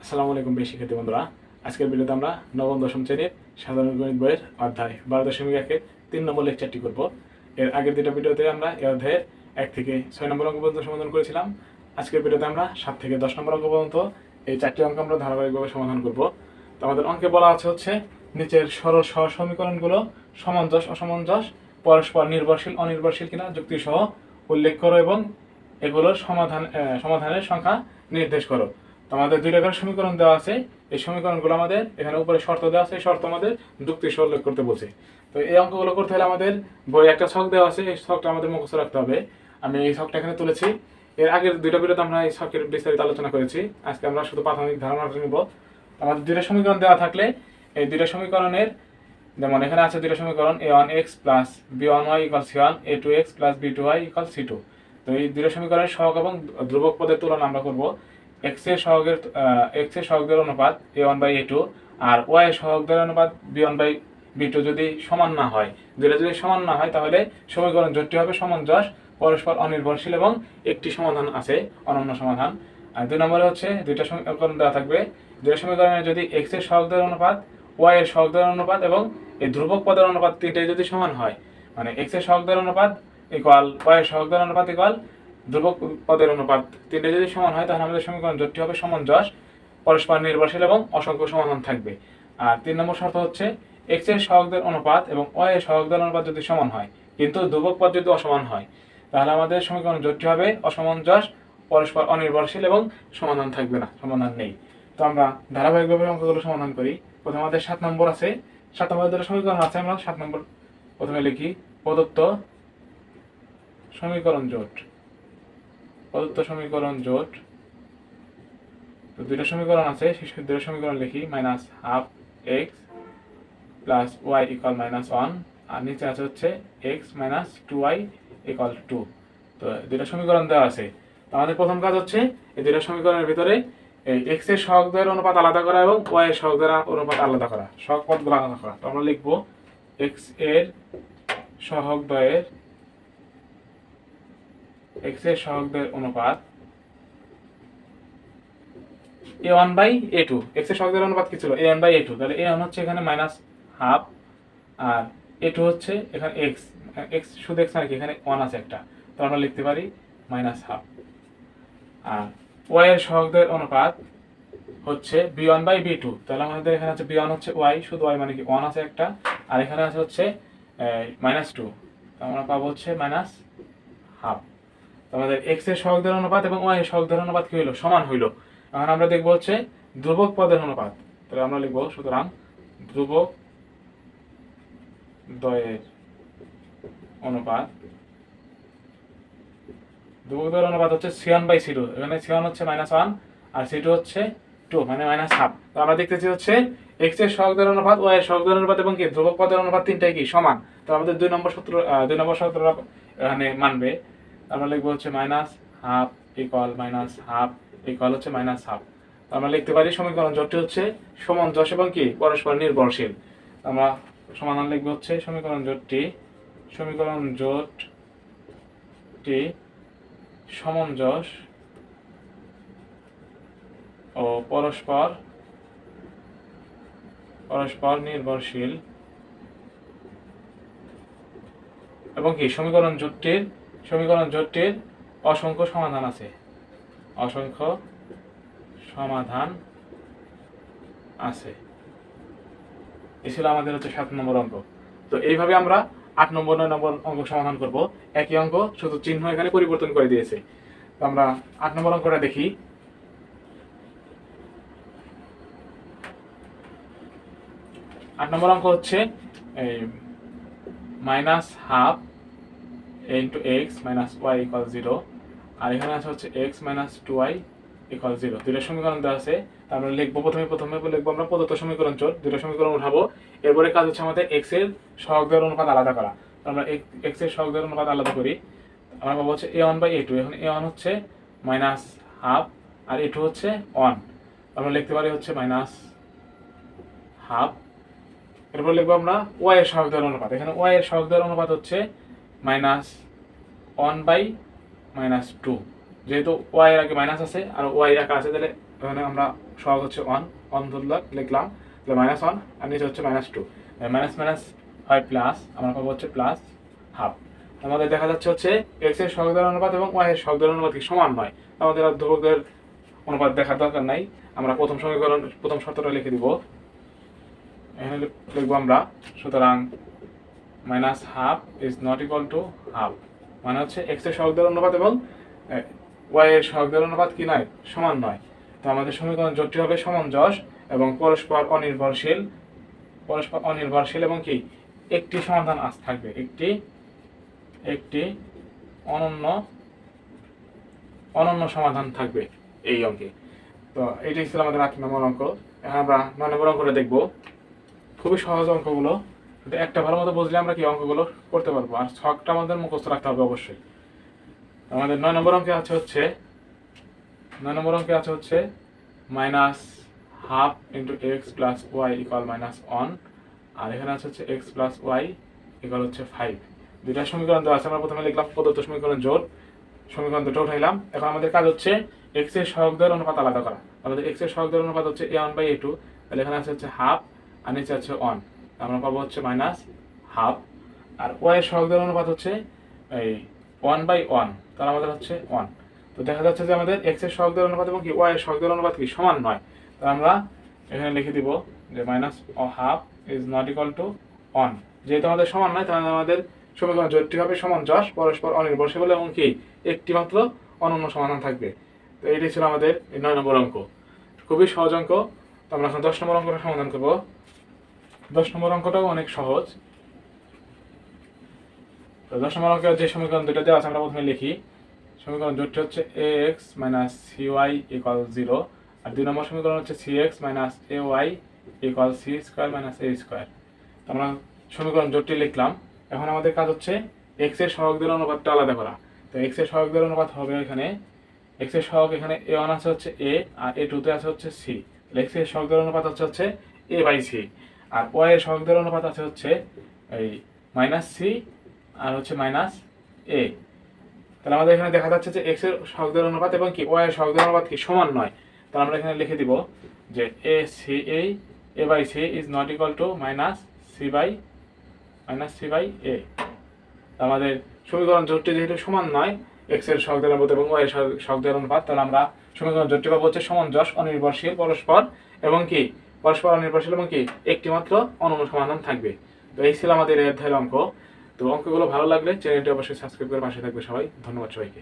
আসসালামু আলাইকুম প্রিয় শিক্ষার্থী বন্ধুরা। আজকের ভিডিওতে আমরা নবম দশম শ্রেণীর সাধারণ গণিত বইয়ের অধ্যায় 12.1-এর 3 নম্বর লেকচারটি করব। এর আগের দুটো ভিডিওতে আমরা এই অধ্যায়ের 1 থেকে 6 নম্বর অঙ্ক পর্যন্ত সমাধান করেছিলাম। আজকের ভিডিওতে আমরা 7 থেকে 10 নম্বর অঙ্ক পর্যন্ত এই 4টি অঙ্ক আমরা ধারাবাহিকভাবে সমাধান করব। তো আমাদের অঙ্কে বলা আছে হচ্ছে নিচের সরল সহ সমীকরণগুলো সামঞ্জস্য অসামঞ্জস্য, পরস্পর নির্ভরশীল অনির্ভরশীল কিনা যুক্তি সহ উল্লেখ করো এবং এগুলোর সমাধানের সংখ্যা নির্দেশ করো। তো আমাদের দুই রেখার সমীকরণ দেওয়া আছে, এই সমীকরণগুলো আমাদের এখানে উপরে শর্ত দেওয়া আছে, এই শর্ত আমাদের যুক্তি সহ উল্লেখ করতে বলছে। তো এই অঙ্কগুলো করতে হলে আমাদের বইয়ে একটা ছক দেওয়া আছে, এই ছকটা আমাদের মুখস্থ রাখতে হবে। আমি এই ছকটা এখানে তুলেছি। এর আগের দুইটা ভিডিওতে আমরা এই ছকের বিস্তারিত আলোচনা করেছি। আজকে আমরা শুধু প্রাথমিক ধারণাটা নিব। আমাদের দুইটা সমীকরণ দেওয়া থাকলে এই দুইটা সমীকরণের, যেমন এখানে আছে দুইটা সমীকরণ a1x plus b1y equal c1, a2x plus b2y equal c2। তো এই দুইটা সমীকরণের সহগ এবং ধ্রুবক পদের তুলনা আমরা করব। x এর সহগের অনুপাত a1/a2 আর y এর সহগের অনুপাত b1/b2 যদি সমান না হয়, দুইটা যদি সমান না হয় তাহলে সমীকরণ জোটটি হবে সামঞ্জস্য, পরস্পর অনির্ভরশীল এবং একটি সমাধান আছে অনন্য সমাধান। আর দুই নম্বরে হচ্ছে দুইটা সমীকরণ দেওয়া থাকবে, দুইটা সমীকরণে যদি x এর সহগের অনুপাত, y এর সহগের অনুপাত এবং এই ধ্রুবক পদের অনুপাত তিনটাই যদি সমান হয়, মানে x এর সহগের অনুপাত ইকুয়াল y এর সহগের অনুপাত ইকুয়াল ধ্রুবক পদের অনুপাত তিনটে যদি সমান হয় তাহলে আমাদের সমীকরণ জোটটি হবে সামঞ্জস্য, পরস্পর নির্ভরশীল এবং অসংখ্য সমাধান থাকবে। আর 3 নম্বর শর্ত হচ্ছে x এর সহগের অনুপাত এবং y এর সহগের অনুপাত যদি সমান হয় কিন্তু ধ্রুবক পদ যদি অসমান হয় তাহলে আমাদের সমীকরণ জোটটি হবে অসামঞ্জস্য, পরস্পর অনির্ভরশীল এবং সমাধান থাকবে না, সমাধান নেই। তো আমরা ধারাবাহিকভাবে অঙ্কগুলো সমাধান করি। প্রথমে আমাদের 7 নম্বর আছে, 7 নম্বরের দুটো সমীকরণ আছে। আমরা 7 নম্বর প্রথমে লিখি প্রদত্ত সমীকরণ জোট। প্রদত্ত সমীকরণ জোট, তো দুইটা সমীকরণ আছে, সেই দুইটা সমীকরণ লিখি -12x প্লাস y ইকুয়াল -1 আর নিচে আছে হচ্ছে x মাইনাস 2y ইকুয়াল 2। তো দুইটা সমীকরণ দেওয়া আছে। তো আমাদের প্রথম কাজ হচ্ছে এই দুইটা সমীকরণের ভিতরে এই x এর সহগের অনুপাত আলাদা করা এবং y এর সহগের অনুপাত আলাদা করা, সহগ পদগুলো আলাদা করা। তো আমরা লিখব x এর সহগদ্বয়ের x এর সহগের অনুপাত a1/a2। x এর সহগের অনুপাত কি ছিল? a1/a2। তাহলে a1 হচ্ছে এখানে -12 আর a2 হচ্ছে এখানে x শুধু x নাকি এখানে 1 আছে একটা, তো আমরা লিখতে পারি -12। আর y এর সহগের অনুপাত হচ্ছে b1/b2। তাহলে আমাদের এখানে আছে b1 হচ্ছে y, শুধু y মানে কি 1 আছে একটা, আর এখানে আছে হচ্ছে -2, তো আমরা পাবো হচ্ছে -12। আমাদের x এর সহগের অনুপাত এবং y এর সহগের অনুপাত কি হইলো? সমান হইলো। এখন আমরা দেখব হচ্ছে ধ্রুবক পদের অনুপাত। তাহলে আমরা লিখব সুতরাং ধ্রুবক দ্বয়ের অনুপাত, ধ্রুবক দ্বয়ের অনুপাত হচ্ছে c1/c2। এখানে c1 হচ্ছে -1 আর c2 হচ্ছে 2 মানে -12। তো আমরা দেখতেছি হচ্ছে x এর সহগের অনুপাত, y এর সহগের অনুপাত এবং কি ধ্রুবক পদের অনুপাত তিনটাই কি সমান। তো আমাদের 2 নম্বর সূত্র এখানে মানবে। আমরা লিখব হচ্ছে -12 ইকুয়াল -12 ইকুয়াল হচ্ছে -12। তো আমরা লিখতে পারি সমীকরণ জোটটি হচ্ছে সামঞ্জস্য এবং কি পরস্পর নির্ভরশীল। আমরা সমাধান লিখব হচ্ছে সমীকরণ জোটটি সামঞ্জস্য ও পরস্পর নির্ভরশীল এবং কি সমীকরণ জোটটির অসংখ্য সমাধান আছে, অসংখ্য সমাধান আছে। এই ছিল আমাদের হচ্ছে 7 নম্বর অঙ্ক। তো এইভাবে আমরা 8 নম্বর 9 নম্বর অঙ্ক সমাধান করব। একই অঙ্ক, শুধু চিহ্ন এখানে পরিবর্তন করে দিয়েছে। তো আমরা 8 নম্বর অঙ্কটা দেখি। 8 নম্বর অঙ্ক হচ্ছে এই -12 into x minus y equal 0 আর এখানে আছে হচ্ছে x minus 2y equal 0। দুইটা সমীকরণ দেওয়া আছে। তারপরে লিখবো প্রথমে লিখবো আমরা প্রদত্ত সমীকরণ জোট, দুইটা সমীকরণ উঠাবো। এরপরে কাজ হচ্ছে আমাদের x এর সহগের অনুপাত আলাদা করা। আমরা x এর সহগের অনুপাত আলাদা করি। আমরা পাবো হচ্ছে a1/a2। এখন a1 হচ্ছে -12 আর a2 হচ্ছে 1। আমরা লিখতে পারি হচ্ছে -12। এরপর লিখবো আমরা y এর সহগের অনুপাত। এখানে y এর সহগের অনুপাত হচ্ছে -1/-2। যেহেতু y এর আগে মাইনাস আছে আর y রাখা আছে, তাহলে এখানে আমরা সহগ হচ্ছে 1 1 ধরলাম লিখলাম, তাহলে -1 আর নিচে হচ্ছে -2, মাইনাস মাইনাস হয় প্লাস, আমরা পাবো হচ্ছে প্লাস হাফ। আমাদের দেখা যাচ্ছে হচ্ছে x এর সহগ দ্বারা অনুপাত এবং y এর সহগ দ্বারা অনুপাত কি সমান নয়, আমাদের আর ধ্রুবকদের অনুপাত দেখার দরকার নাই। আমরা প্রথম সমীকরণ প্রথম শর্তটা লিখে দিব, এখানে লিখবো আমরা, সুতরাং -1/2 is not equal to half, মানে হচ্ছে x এর সহগ দ্বারা অনুপাত এবং y এর সহগ দ্বারা অনুপাত কি নয়, সমান নয়। তো আমাদের সমীকরণ জোটটি হবে সমঞ্জস এবং পরস্পর অনির্ভরশীল এবং কি একটি সমাধান থাকবে, একটি অনন্য সমাধান থাকবে এই অঙ্কে। তো এইটাই ছিল আমাদের 8 নম্বর অঙ্ক। এখন আমরা 9 নম্বর অঙ্কটা দেখবো। খুবই সহজ অঙ্কগুলো, একটা ভালো মতো বুঝলে আমরা কি অঙ্কগুলো করতে পারবো, আর ছকটা আমাদের মুখস্থ রাখতে হবে অবশ্যই। আমাদের 9 নম্বর অঙ্কে আছে হচ্ছে -1/2 into x plus y equal -1, আর এখানে আছে হচ্ছে x plus y equal হচ্ছে 5। দুইটা সমীকরণ দেওয়া আছে, আমরা প্রথমে লিখলাম প্রদত্ত সমীকরণ জোট, সমীকরণ দুটো উঠাইলাম। এখন আমাদের কাজ হচ্ছে x এর সহগ দ্বারা অনুপাত আলাদা করা। আমাদের x এর সহগ দ্বারা অনুপাত হচ্ছে a1/a2, তাহলে এখানে আছে হচ্ছে হাফ আর নিচে আছে 1, আমরা পাবো হচ্ছে -1/2। আর y এর সহগ দ্বারা অনুপাত হচ্ছে এই 1/1, তাহলে আমাদের হচ্ছে 1। তো দেখা যাচ্ছে যে আমাদের x এর সহগ দ্বারা অনুপাত এবং কি y এর সহগ দ্বারা অনুপাত কি সমান নয়, তাহলে আমরা এখানে লিখে দিব যে -1/2 ইজ নট ইকুয়াল টু 1। যেহেতু আমাদের সমান নয়, তাহলে আমাদের সমীকরণ জোটটি হবে সমঞ্জস, পরস্পর অনির্ভরশীল এবং কি একটি মাত্র অনন্য সমাধান থাকবে। তো এটাই ছিল আমাদের 9 নম্বর অঙ্ক। খুবই সহজ অঙ্ক। তো আমরা এখন 10 নম্বর অঙ্কটা সমাধান করব। 10 নম্বর অঙ্কটাও অনেক সহজ। তো 10 নম্বর অঙ্কের যে সমীকরণ দুটো দেওয়া আছে আমরা প্রথমে লিখি। সমীকরণ জোটটি হচ্ছে ax - cy = 0, আর 2 নম্বর সমীকরণ হচ্ছে cx - ay = c² - a²। তো আমরা সমীকরণ জোটটি লিখলাম। এখন আমাদের কাজ হচ্ছে x এর সহগ দ্বারা অনুপাতটা আলাদা করা। তো x এর সহগ দ্বারা অনুপাত হবে এখানে, x এর সহগ এখানে a1 আছে হচ্ছে a, আর a2 তে আছে হচ্ছে c। তাহলে x এর সহগ দ্বারা অনুপাত হচ্ছে a/c, আর y এর সহগ দ্বারা অনুপাত আছে হচ্ছে এই -c আর হচ্ছে -a। তাহলে আমাদের এখানে দেখা যাচ্ছে যে x এর সহগ দ্বারা অনুপাত এবং কি y এর সহগ দ্বারা অনুপাত কি সমান নয়। তাহলে আমরা এখানে লিখে দিব যে a/c is not equal to -c/a। আমাদের সমীকরণ জোটটি যেহেতু সমান নয়, x এর সহগ দ্বারা অনুপাত এবং y এর সহগ দ্বারা অনুপাত, তাহলে আমরা সমীকরণ জোটটি পাবো হচ্ছে সমঞ্জস, অনির্ভরশীল, পরস্পর অনির্ভরশীল এবং কি একটি মাত্র অনন্য সমাধান থাকবে। তো এই ছিল আমাদের এই অধ্যায়ের অঙ্ক। তো অঙ্কগুলো ভালো লাগলে চ্যানেলটি অবশ্যই সাবস্ক্রাইব করে পাশে থাকবে সবাই। ধন্যবাদ সবাইকে।